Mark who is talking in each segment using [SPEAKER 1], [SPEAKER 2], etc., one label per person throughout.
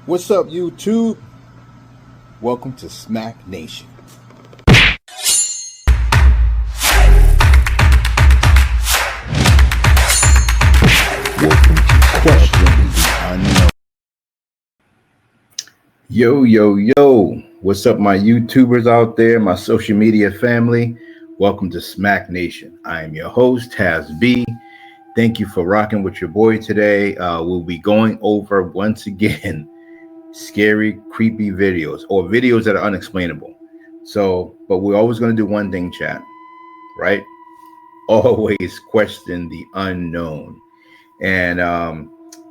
[SPEAKER 1] What's up, YouTube? Welcome to Smack Nation. Welcome to Question the Unknown. Yo. What's up, my YouTubers out there, my social media family? Welcome to Smack Nation. I am your host, Taz B. Thank you for rocking with your boy today. We'll be going over, once again, scary, creepy videos or videos that are unexplainable. But we're always going to do one thing, chat, right? Always question the unknown. And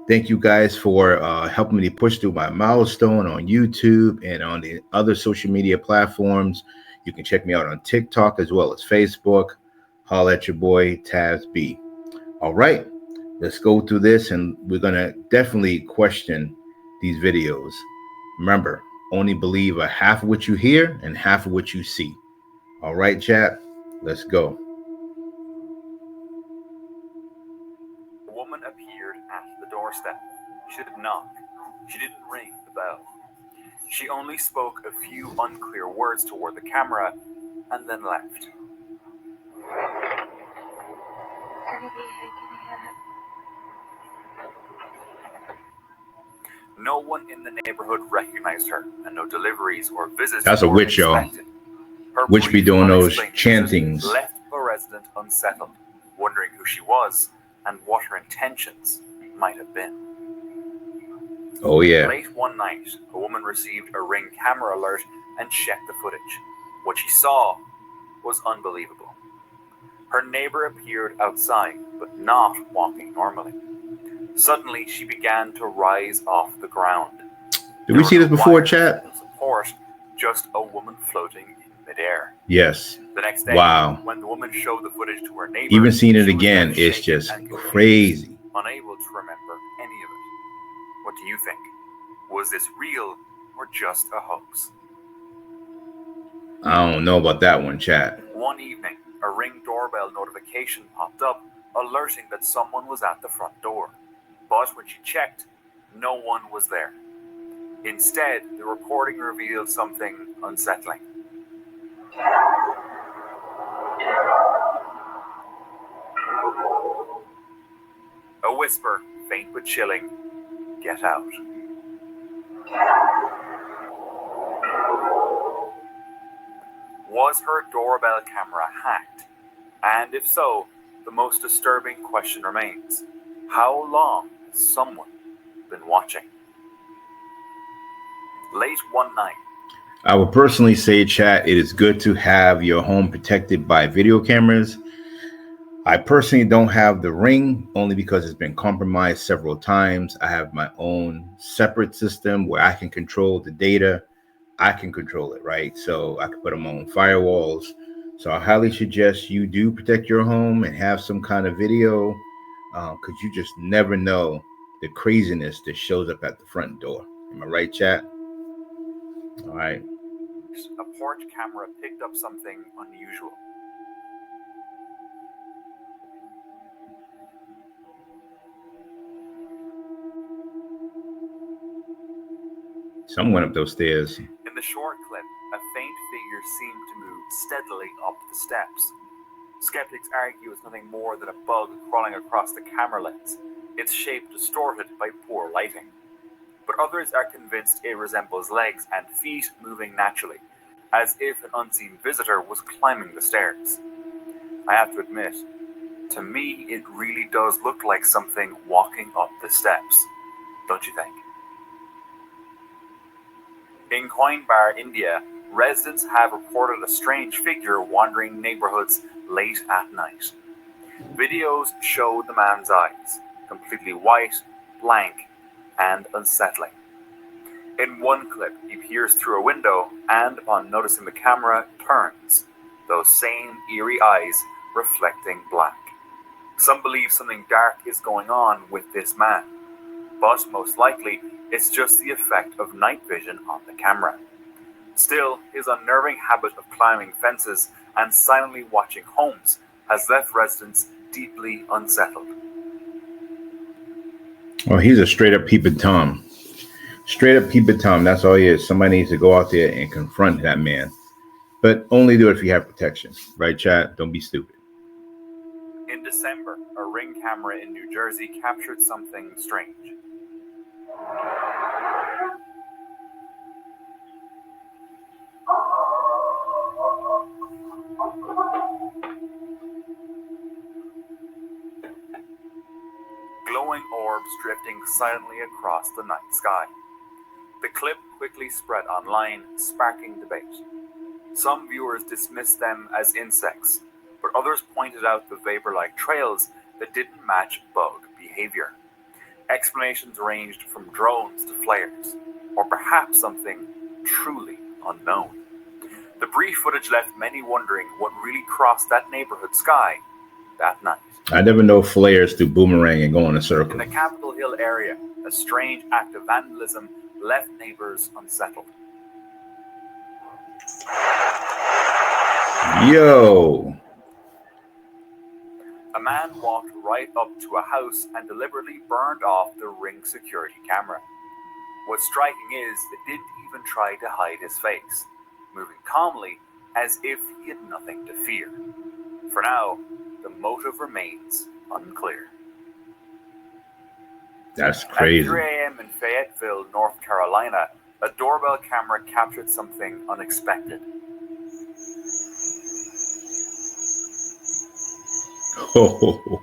[SPEAKER 1] thank you guys for helping me push through my milestone on YouTube and on the other social media platforms. You can check me out on TikTok as well as Facebook. Holla at your boy, Taz B. All right, let's go through this, and we're going to definitely question these videos. Remember, only believe a half of what you hear and half of what you see. All right, chat, let's go.
[SPEAKER 2] A woman appeared at the doorstep. She didn't knock. She didn't ring the bell. She only spoke a few unclear words toward the camera and then left. No one in the neighborhood recognized her, and no deliveries or visits.
[SPEAKER 1] That's a witch, y'all. Witch be doing those chantings.
[SPEAKER 2] Left a resident unsettled, wondering who she was and what her intentions might have been.
[SPEAKER 1] Oh, yeah.
[SPEAKER 2] Late one night, a woman received a Ring camera alert and checked the footage. What she saw was unbelievable. Her neighbor appeared outside, but not walking normally. Suddenly, she began to rise off the ground.
[SPEAKER 1] Did we see this before, chat?
[SPEAKER 2] Support, just a woman floating in midair.
[SPEAKER 1] Yes.
[SPEAKER 2] The next day,
[SPEAKER 1] wow.
[SPEAKER 2] When the woman showed the footage to her neighbor,
[SPEAKER 1] even seeing it again is just crazy.
[SPEAKER 2] Unable to remember any of it. What do you think? Was this real or just a hoax?
[SPEAKER 1] I don't know about that one, chat.
[SPEAKER 2] One evening, a Ring doorbell notification popped up, alerting that someone was at the front door. But when she checked, no one was there. Instead, the recording revealed something unsettling. A whisper, faint but chilling, "Get out." Was her doorbell camera hacked? And if so, the most disturbing question remains: how long has someone been watching? Late one night.
[SPEAKER 1] I would personally say, chat, it is good to have your home protected by video cameras. I personally don't have the Ring only because it's been compromised several times. I have my own separate system where I can control the data. I can control it, right? So I can put them on firewalls. So I highly suggest you do protect your home and have some kind of video, because you just never know the craziness that shows up at the front door. Am I right, chat? All right.
[SPEAKER 2] A porch camera picked up something unusual.
[SPEAKER 1] Someone went up those stairs.
[SPEAKER 2] In the short clip, a faint figure seemed to move steadily up the steps. Skeptics argue it's nothing more than a bug crawling across the camera lens, its shape distorted by poor lighting. But others are convinced it resembles legs and feet moving naturally, as if an unseen visitor was climbing the stairs. I have to admit, to me it really does look like something walking up the steps, don't you think? In Coimbatore, India, residents have reported a strange figure wandering neighborhoods late at night. Videos show the man's eyes, completely white, blank, and unsettling. In one clip, he peers through a window and, upon noticing the camera, turns, those same eerie eyes reflecting black. Some believe something dark is going on with this man, but most likely it's just the effect of night vision on the camera. Still, his unnerving habit of climbing fences and silently watching homes has left residents deeply unsettled.
[SPEAKER 1] Well, he's a straight up peeping Tom. Straight up keep it Tom. That's all he is. Somebody needs to go out there and confront that man. But only do it if you have protection. Right, chat? Don't be stupid.
[SPEAKER 2] In December, a Ring camera in New Jersey captured something strange. Glowing orbs drifting silently across the night sky. The clip quickly spread online, sparking debate. Some viewers dismissed them as insects, but others pointed out the vapor-like trails that didn't match bug behavior. Explanations ranged from drones to flares, or perhaps something truly unknown. The brief footage left many wondering what really crossed that neighborhood sky that night.
[SPEAKER 1] I never know flares through boomerang and go in a circle.
[SPEAKER 2] In the Capitol Hill area, a strange act of vandalism left neighbors unsettled.
[SPEAKER 1] Yo.
[SPEAKER 2] A man walked right up to a house and deliberately burned off the Ring security camera. What's striking is it didn't even try to hide his face, moving calmly as if he had nothing to fear. For now, the motive remains unclear.
[SPEAKER 1] That's crazy.
[SPEAKER 2] At 3 a.m. in Fayetteville, North Carolina, a doorbell camera captured something unexpected.
[SPEAKER 1] Oh,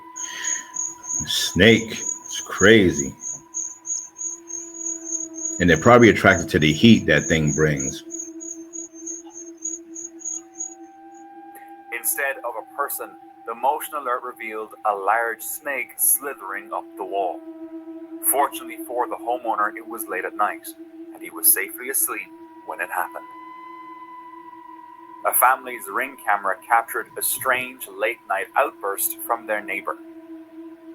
[SPEAKER 1] snake. It's crazy. And they're probably attracted to the heat that thing brings.
[SPEAKER 2] Instead of a person, the motion alert revealed a large snake slithering up the wall. Fortunately for the homeowner, it was late at night, and he was safely asleep when it happened. A family's Ring camera captured a strange late-night outburst from their neighbor.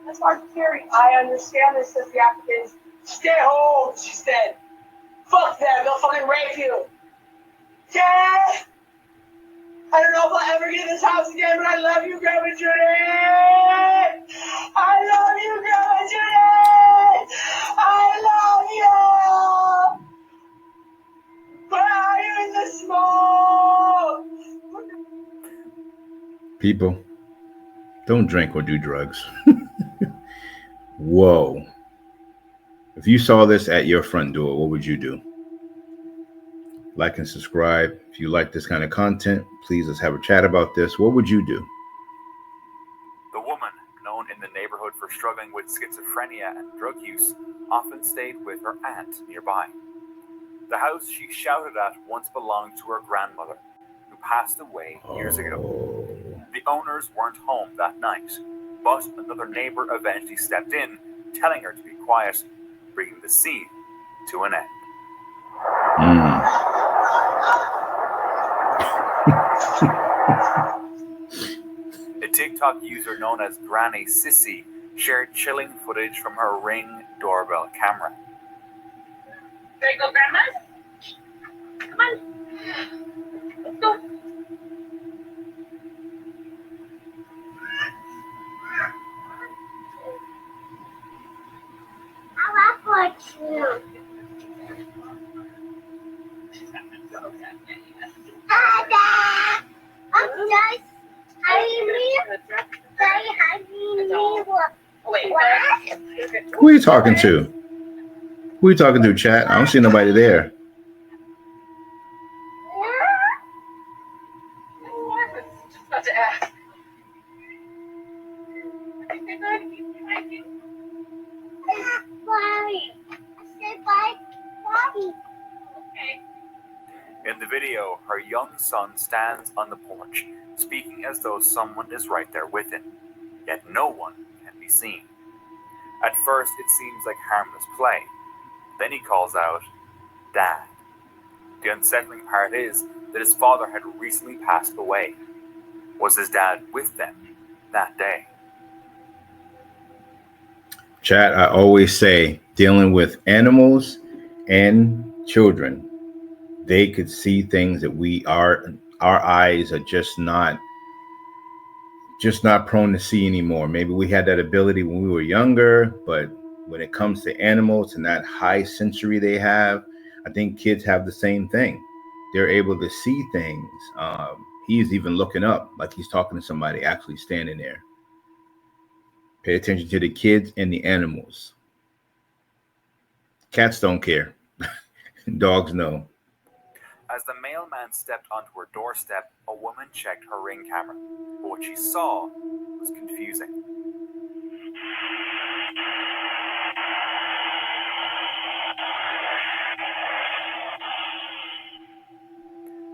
[SPEAKER 3] That's hard to carry. I understand this, says the Africans. Stay home, she said. Fuck them, they'll fucking rape you. Yeah! I don't know if I'll ever get in this house again, but I love you, Grandma Judy! I love you, Grandma Judy! I love you! Where are you in the smoke?
[SPEAKER 1] People, don't drink or do drugs. Whoa. If you saw this at your front door, what would you do? Like and subscribe. If you like this kind of content, please let's have a chat about this. What would you do?
[SPEAKER 2] The woman, known in the neighborhood for struggling with schizophrenia and drug use, often stayed with her aunt nearby. The house she shouted at once belonged to her grandmother, who passed away years ago. The owners weren't home that night, but another neighbor eventually stepped in, telling her to be quiet, bringing the scene to an end. A TikTok user known as Granny Sissy shared chilling footage from her Ring doorbell camera.
[SPEAKER 3] There you go, Grandma. Come on. Let's go. I love you. Dada! I'm just what?
[SPEAKER 1] Who are you talking to? Who are you talking to, chat? I don't see nobody there.
[SPEAKER 3] About to ask.
[SPEAKER 2] In the video, her young son stands on the porch, speaking as though someone is right there with him, yet no one can be seen. At first, it seems like harmless play. Then he calls out, "Dad." The unsettling part is that his father had recently passed away. Was his dad with them that day?
[SPEAKER 1] Chat, I always say, dealing with animals and children, they could see things that our eyes are just not prone to see anymore. Maybe we had that ability when we were younger, but when it comes to animals and that high sensory they have, I think kids have the same thing. They're able to see things. He's even looking up like he's talking to somebody actually standing there. Pay attention to the kids and the animals. Cats don't care. Dogs know.
[SPEAKER 2] As the mailman stepped onto her doorstep, a woman checked her Ring camera, but what she saw was confusing.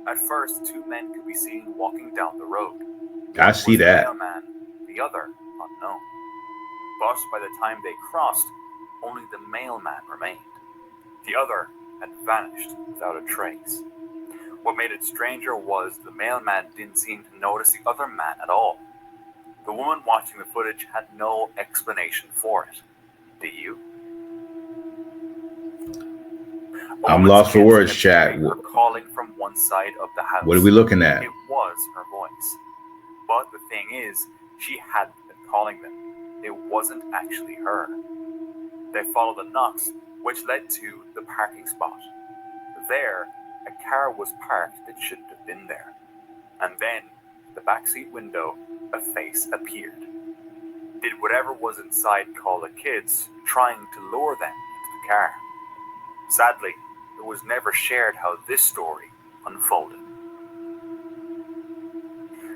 [SPEAKER 2] At first, two men could be seen walking down the road.
[SPEAKER 1] I see that.
[SPEAKER 2] The mailman, the other unknown. But by the time they crossed, only the mailman remained. The other had vanished without a trace. What made it stranger was the mailman didn't seem to notice the other man at all. The woman watching the footage had no explanation for it. Do you?
[SPEAKER 1] I'm lost for words, chat.
[SPEAKER 2] Calling from one side of the house.
[SPEAKER 1] What are we looking at?
[SPEAKER 2] It was her voice. But the thing is, she hadn't been calling them. It wasn't actually her. They followed the knocks, which led to the parking spot. There, a car was parked that shouldn't have been there. And then, the backseat window, a face appeared. Did whatever was inside call the kids, trying to lure them into the car? Sadly, it was never shared how this story unfolded.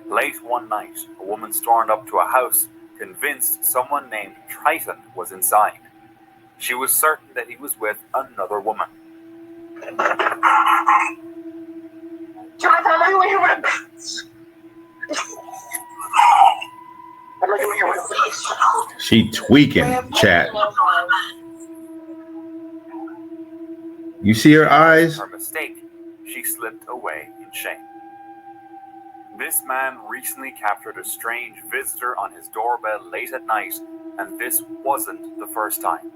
[SPEAKER 2] Late one night, a woman stormed up to a house, convinced someone named Triton was inside. She was certain that he was with another woman.
[SPEAKER 1] She tweaking, chat. You see her eyes?
[SPEAKER 2] Her mistake. She slipped away in shame. This man recently captured a strange visitor on his doorbell late at night, and this wasn't the first time.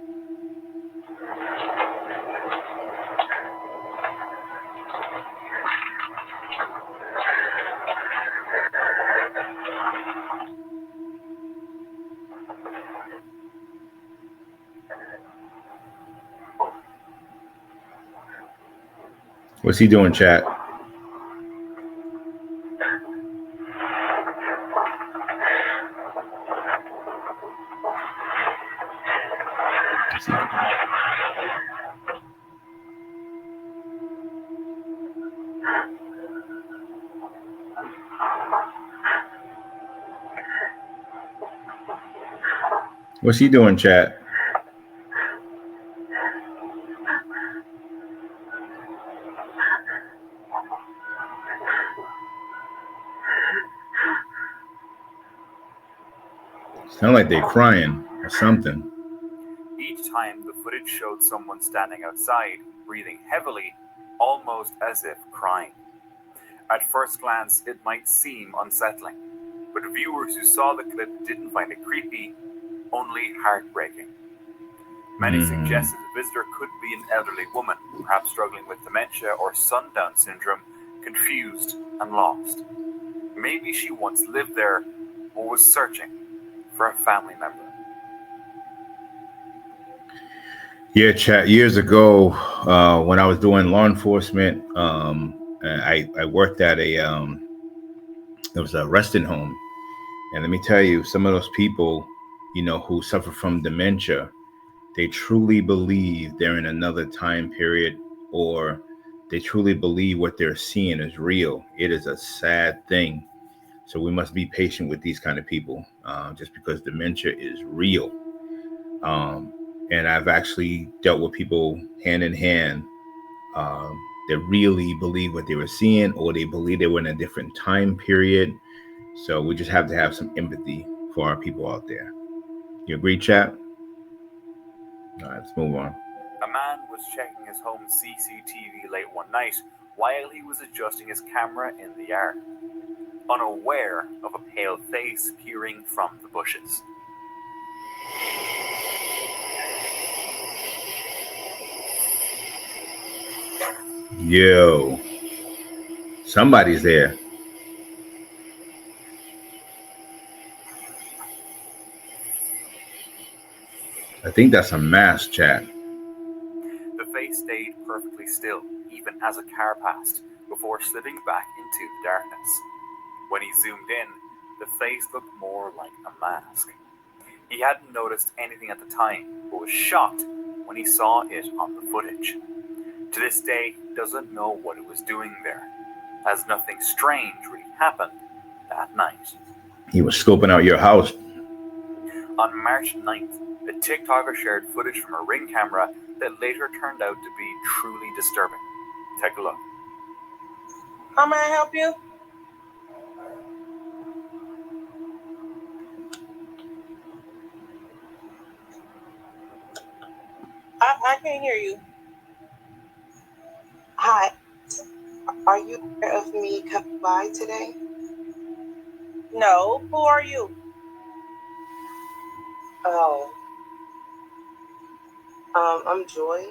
[SPEAKER 1] What's he doing, chat? What's he doing, chat? Sound like they're crying or something.
[SPEAKER 2] Each time the footage showed someone standing outside, breathing heavily, almost as if crying. At first glance, it might seem unsettling, but viewers who saw the clip didn't find it creepy, only heartbreaking. Many suggested the visitor could be an elderly woman, perhaps struggling with dementia or sundown syndrome, confused and lost. Maybe she once lived there or was searching for a family member.
[SPEAKER 1] Yeah, chat. Years ago, when I was doing law enforcement, I worked at it was a resting home. And let me tell you, some of those people, who suffer from dementia, they truly believe they're in another time period, or they truly believe what they're seeing is real. It is a sad thing. So we must be patient with these kind of people, just because dementia is real. And I've actually dealt with people hand in hand that really believe what they were seeing, or they believe they were in a different time period. So we just have to have some empathy for our people out there. You agree, chat? All right, let's move on.
[SPEAKER 2] A man was checking his home CCTV late one night while he was adjusting his camera in the yard, unaware of a pale face peering from the bushes.
[SPEAKER 1] Yo, somebody's there. I think that's a mask, chat.
[SPEAKER 2] The face stayed perfectly still, even as a car passed, before slipping back into the darkness. When he zoomed in, the face looked more like a mask. He hadn't noticed anything at the time, but was shocked when he saw it on the footage. To this day, he doesn't know what it was doing there, as nothing strange really happened that night.
[SPEAKER 1] He was scoping out your house.
[SPEAKER 2] On March 9th, a TikToker shared footage from a Ring camera that later turned out to be truly disturbing. Take a look.
[SPEAKER 4] How may I help you? I can't hear you.
[SPEAKER 5] Hi. Are you aware of me coming by today?
[SPEAKER 4] No. Who are you?
[SPEAKER 5] Oh. I'm Joy.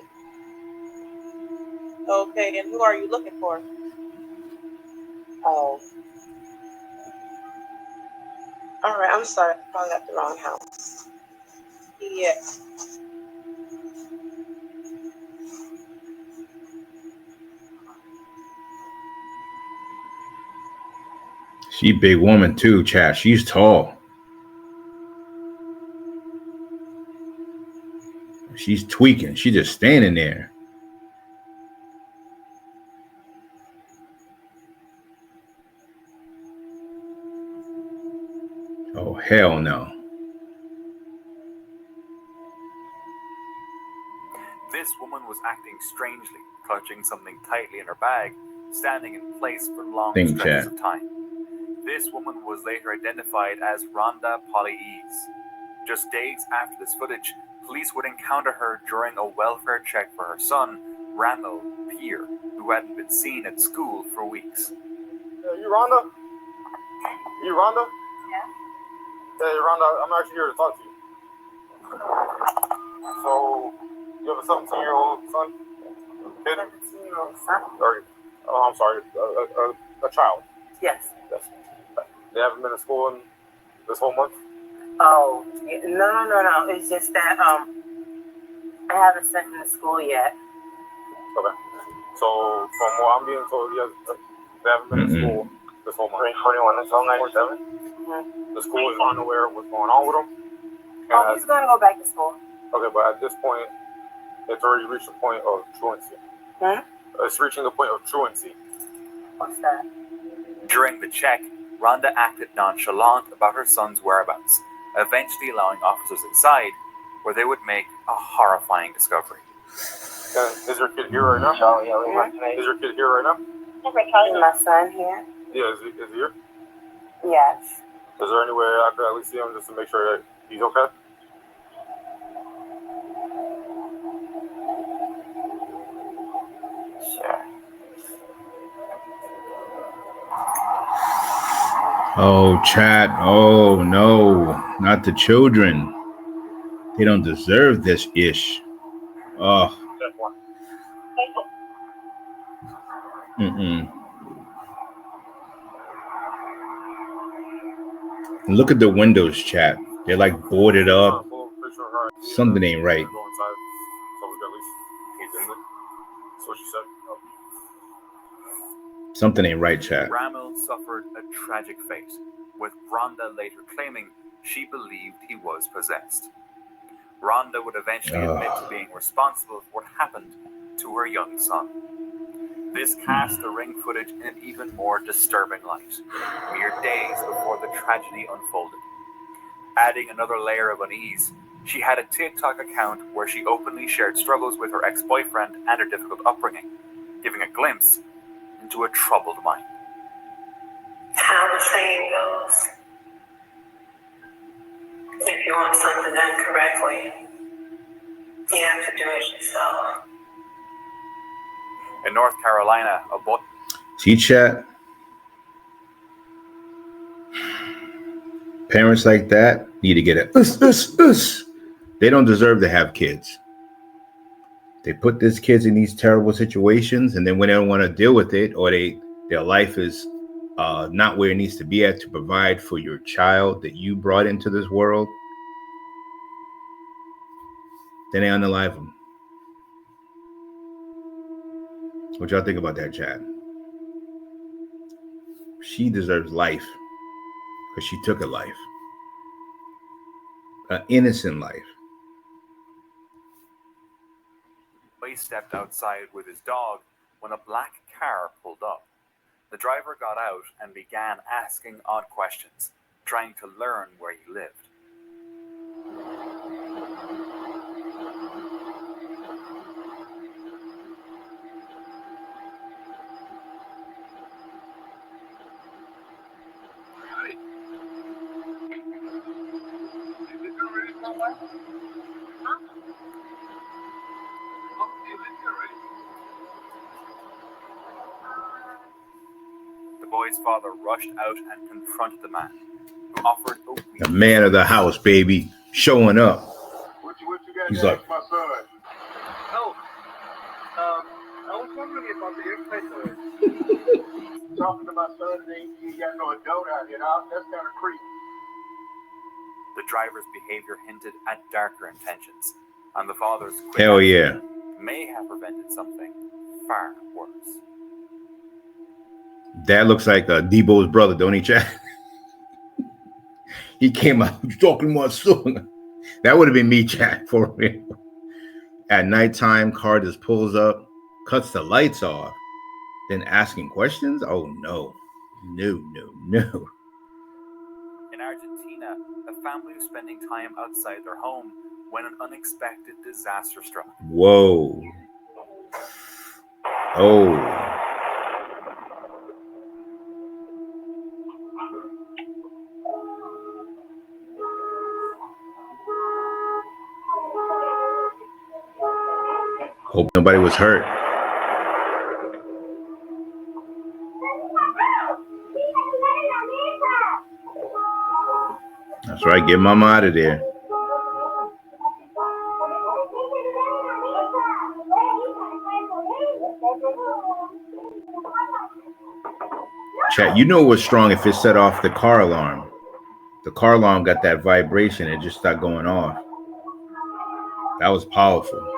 [SPEAKER 4] Okay, and who are you looking for?
[SPEAKER 5] Oh. All right, I'm sorry. I probably got the wrong house.
[SPEAKER 4] Yes.
[SPEAKER 1] She big woman too, chat. She's tall. She's tweaking. She's just standing there. Oh, hell no.
[SPEAKER 2] This woman was acting strangely, clutching something tightly in her bag, standing in place for long stretches of time. This woman was later identified as Rhonda Polly-Ease. Just days after this footage, police would encounter her during a welfare check for her son, Ramil Peer, who hadn't been seen at school for weeks.
[SPEAKER 6] You Rhonda? You Rhonda?
[SPEAKER 4] Yeah.
[SPEAKER 6] Hey Rhonda, I'm actually here to talk to you. So, you have a 17-year-old son? Kid?
[SPEAKER 4] 17-year-old son?
[SPEAKER 6] I'm sorry, a child.
[SPEAKER 4] Yes.
[SPEAKER 6] Yes. They haven't been to school in this whole month?
[SPEAKER 4] Oh, no. It's just that I haven't sent him to school yet.
[SPEAKER 6] Okay. So, from what I'm being told, they haven't been to school this whole month. 21, that's all 97? Mm-hmm. The school is unaware of what's going on with him.
[SPEAKER 4] Oh, he's going to go back to school.
[SPEAKER 6] Okay, but at this point, it's already reached the point of truancy. It's reaching the point of truancy.
[SPEAKER 4] What's that?
[SPEAKER 2] During the check, Rhonda acted nonchalant about her son's whereabouts, eventually allowing officers inside, where they would make a horrifying discovery.
[SPEAKER 6] Is your kid here right now? Is your kid here right now?
[SPEAKER 4] Is my son here?
[SPEAKER 6] Yeah, is he here?
[SPEAKER 4] Yes.
[SPEAKER 6] Is there any way I could at least see him just to make sure that he's okay?
[SPEAKER 4] Sure.
[SPEAKER 1] Oh, chat. Oh, no. Not the children. They don't deserve this ish. Oh. Look at the windows, chat. They're like boarded up. Something ain't right. Something ain't right, chat.
[SPEAKER 2] Ramil suffered a tragic fate, with Rhonda later claiming she believed he was possessed. Rhonda would eventually admit to being responsible for what happened to her young son. This cast the Ring footage in an even more disturbing light, mere days before the tragedy unfolded. Adding another layer of unease, she had a TikTok account where she openly shared struggles with her ex-boyfriend and her difficult upbringing, giving a glimpse into a troubled mind.
[SPEAKER 7] How the saying goes, if you want something done correctly, you have to do it yourself.
[SPEAKER 2] In North Carolina, a boy...
[SPEAKER 1] See, chat? Parents like that need to get it. They don't deserve to have kids. They put these kids in these terrible situations, and then when they don't want to deal with it, or their life is not where it needs to be at to provide for your child that you brought into this world, Then they unalive him. What y'all think about that, chat? She deserves life because she took a life, an innocent life.
[SPEAKER 2] He stepped outside with his dog when a black car pulled up. The driver got out and began asking odd questions, trying to learn where he lived. The boy's father rushed out and confronted the man, who offered a
[SPEAKER 1] The man of the house, baby, showing up.
[SPEAKER 6] What you got
[SPEAKER 1] He's
[SPEAKER 6] to
[SPEAKER 1] like,
[SPEAKER 6] ask my son?
[SPEAKER 8] Oh, I was wondering about the airplane noise.
[SPEAKER 6] Talking to my son, and he got no adult out here. That's kind of creepy.
[SPEAKER 2] The driver's behavior hinted at darker intentions, and the father's quick
[SPEAKER 1] hell
[SPEAKER 2] action
[SPEAKER 1] yeah.
[SPEAKER 2] may have prevented something far worse.
[SPEAKER 1] Dad looks like Debo's brother, don't he, chat? He came out talking to my son. That would have been me, chat, for real. At nighttime, car just pulls up, cuts the lights off, then asking questions? Oh, no. No.
[SPEAKER 2] In Argentina, a family was spending time outside their home when an unexpected disaster struck.
[SPEAKER 1] Whoa. Oh. Hope nobody was hurt. That's right. Get mama out of there. Chat, you know what's strong if it set off the car alarm. The car alarm got that vibration. It just started going off. That was powerful.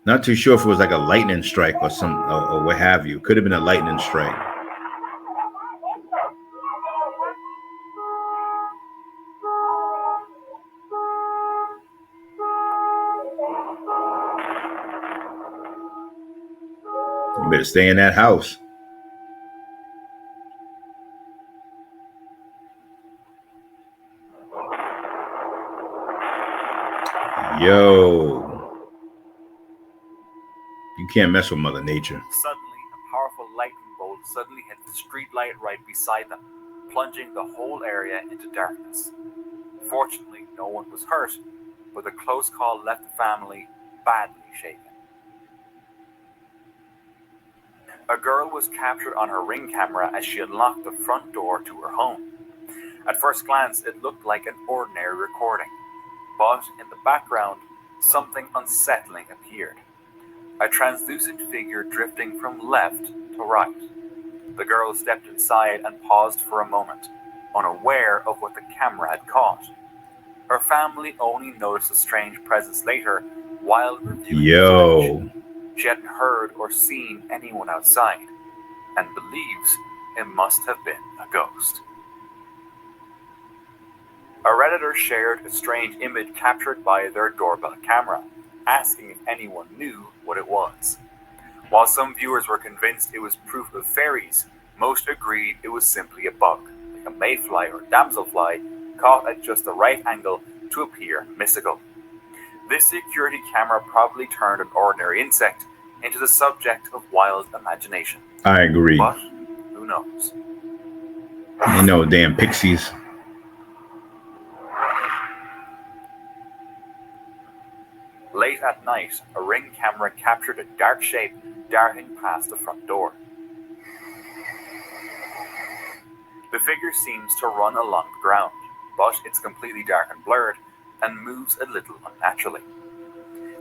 [SPEAKER 1] Not too sure if it was like a lightning strike or or what have you. Could have been a lightning strike. You better stay in that house. Yo. You can't mess with Mother Nature.
[SPEAKER 2] Suddenly, a powerful lightning bolt suddenly hit the street light right beside them, plunging the whole area into darkness. Fortunately, no one was hurt, but the close call left the family badly shaken. A girl was captured on her Ring camera as she unlocked the front door to her home. At first glance, it looked like an ordinary recording, but in the background, something unsettling appeared. A translucent figure drifting from left to right. The girl stepped inside and paused for a moment, unaware of what the camera had caught. Her family only noticed a strange presence later while reviewing the footage. She hadn't heard or seen anyone outside, and believes it must have been a ghost. A Redditor shared a strange image captured by their doorbell camera, asking if anyone knew what it was. While some viewers were convinced it was proof of fairies, most agreed it was simply a bug, like a mayfly or damselfly, caught at just the right angle to appear mystical. This security camera probably turned an ordinary insect into the subject of wild imagination.
[SPEAKER 1] I agree.
[SPEAKER 2] But who knows?
[SPEAKER 1] You know, damn pixies.
[SPEAKER 2] Late at night, a Ring camera captured a dark shape darting past the front door. The figure seems to run along the ground, but it's completely dark and blurred and moves a little unnaturally.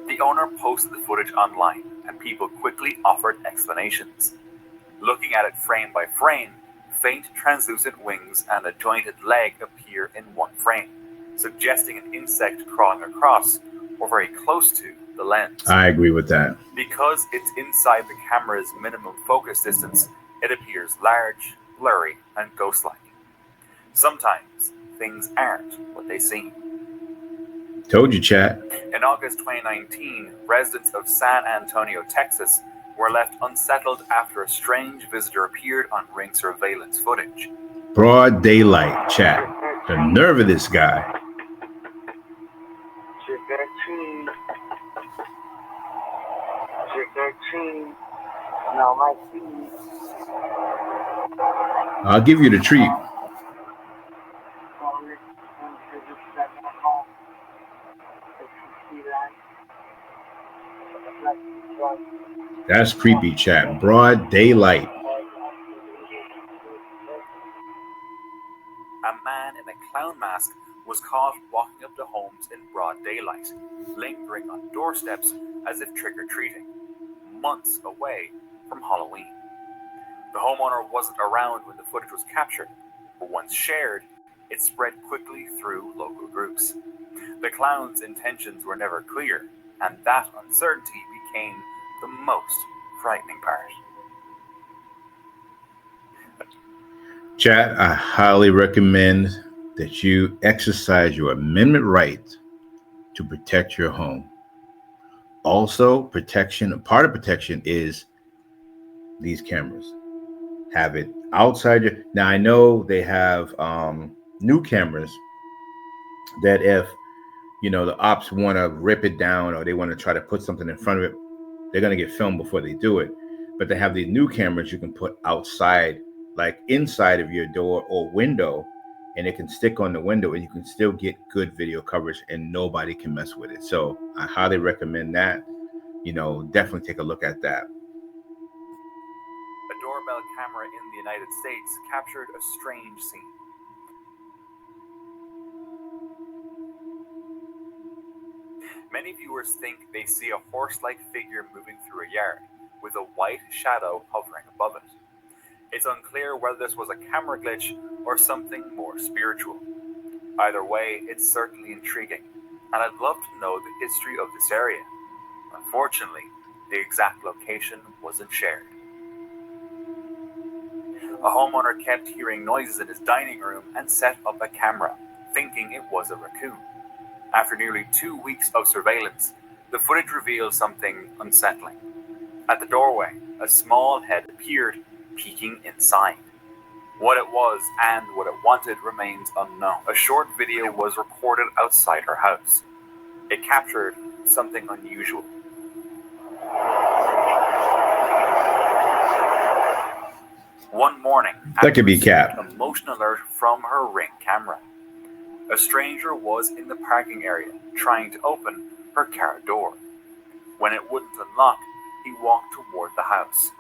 [SPEAKER 2] The owner posted the footage online, and people quickly offered explanations. Looking at it frame by frame, faint translucent wings and a jointed leg appear in one frame, suggesting an insect crawling across or very close to the lens.
[SPEAKER 1] I agree with that.
[SPEAKER 2] Because it's inside the camera's minimum focus distance, it appears large, blurry, and ghost-like. Sometimes things aren't what they seem.
[SPEAKER 1] Told you, chat.
[SPEAKER 2] In August 2019, residents of San Antonio, Texas, were left unsettled after a strange visitor appeared on Ring surveillance footage.
[SPEAKER 1] Broad daylight, chat. The nerve of this guy.
[SPEAKER 8] Check that cheese. Check that cheese. Now my cheese.
[SPEAKER 1] I'll give you the treat. That's creepy, chat. Broad daylight.
[SPEAKER 2] A man in a clown mask was caught walking up to homes in broad daylight, lingering on doorsteps as if trick-or-treating, months away from Halloween. The homeowner wasn't around when the footage was captured, but once shared, it spread quickly through local groups. The clown's intentions were never clear, and that uncertainty became the most frightening part.
[SPEAKER 1] Chat, I highly recommend that you exercise your amendment right to protect your home. Also, part of protection is these cameras. Have it outside your. Now, I know they have new cameras that if, the ops want to rip it down or they want to try to put something in front of it, they're going to get filmed before they do it. But they have these new cameras you can put outside, like inside of your door or window, and it can stick on the window and you can still get good video coverage and nobody can mess with it. So I highly recommend that. Definitely take a look at that.
[SPEAKER 2] A doorbell camera in the United States captured a strange scene. Many viewers think they see a horse-like figure moving through a yard, with a white shadow hovering above it. It's unclear whether this was a camera glitch or something more spiritual. Either way, it's certainly intriguing, and I'd love to know the history of this area. Unfortunately, the exact location wasn't shared. A homeowner kept hearing noises in his dining room and set up a camera, thinking it was a raccoon. After nearly 2 weeks of surveillance, the footage revealed something unsettling. At the doorway, a small head appeared, peeking inside. What it was and what it wanted remains unknown. A short video was recorded outside her house. It captured something unusual. One morning,
[SPEAKER 1] that could be Cap.
[SPEAKER 2] A motion alert from her Ring camera. A stranger was in the parking area trying to open her car door. When it wouldn't unlock, he walked toward the house.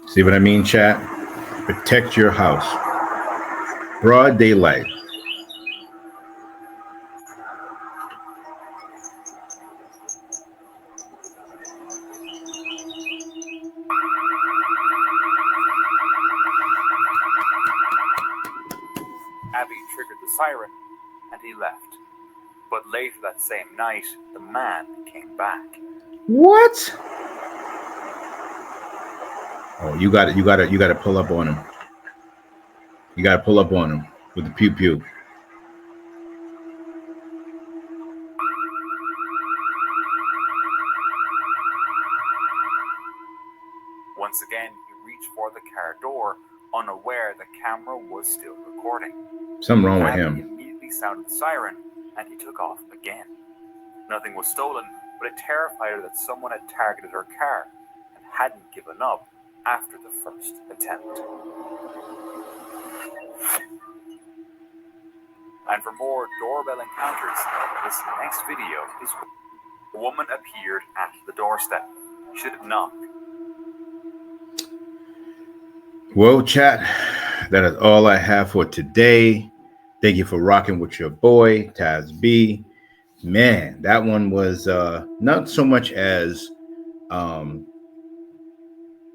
[SPEAKER 1] See what I mean, chat? Protect your house. Broad daylight.
[SPEAKER 2] Abby triggered the siren, and he left. But later that same night, the man came back.
[SPEAKER 1] What? Oh, you got to pull up on him. You got to pull up on him with the pew pew.
[SPEAKER 2] Once again, he reached for the car door, unaware the camera was still recording.
[SPEAKER 1] Something wrong with
[SPEAKER 2] Abby
[SPEAKER 1] him.
[SPEAKER 2] immediately sounded the siren, and he took off again. Nothing was stolen, but it terrified her that someone had targeted her car and hadn't given up after the first attempt. And for more doorbell encounters, this next video is a woman appeared at the doorstep. She did knock.
[SPEAKER 1] Well, chat, that is all I have for today. Thank you for rocking with your boy, Taz B. Man, that one was not so much as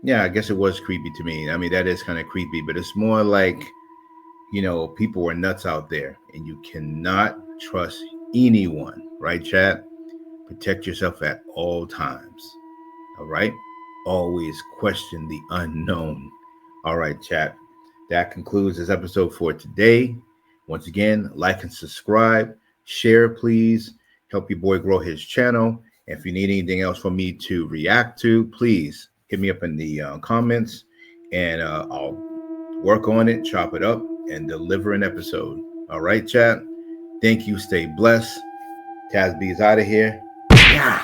[SPEAKER 1] Yeah, I guess it was creepy to me. I mean, that is kind of creepy, but it's more like, people are nuts out there and you cannot trust anyone, right, chat? Protect yourself at all times. All right. Always question the unknown. All right, chat. That concludes this episode for today. Once again, like and subscribe. Share, please. Help your boy grow his channel. And if you need anything else from me to react to, please hit me up in the comments, and I'll work on it, chop it up, and deliver an episode. All right, chat. Thank you. Stay blessed. Taz B is out of here. Yeah.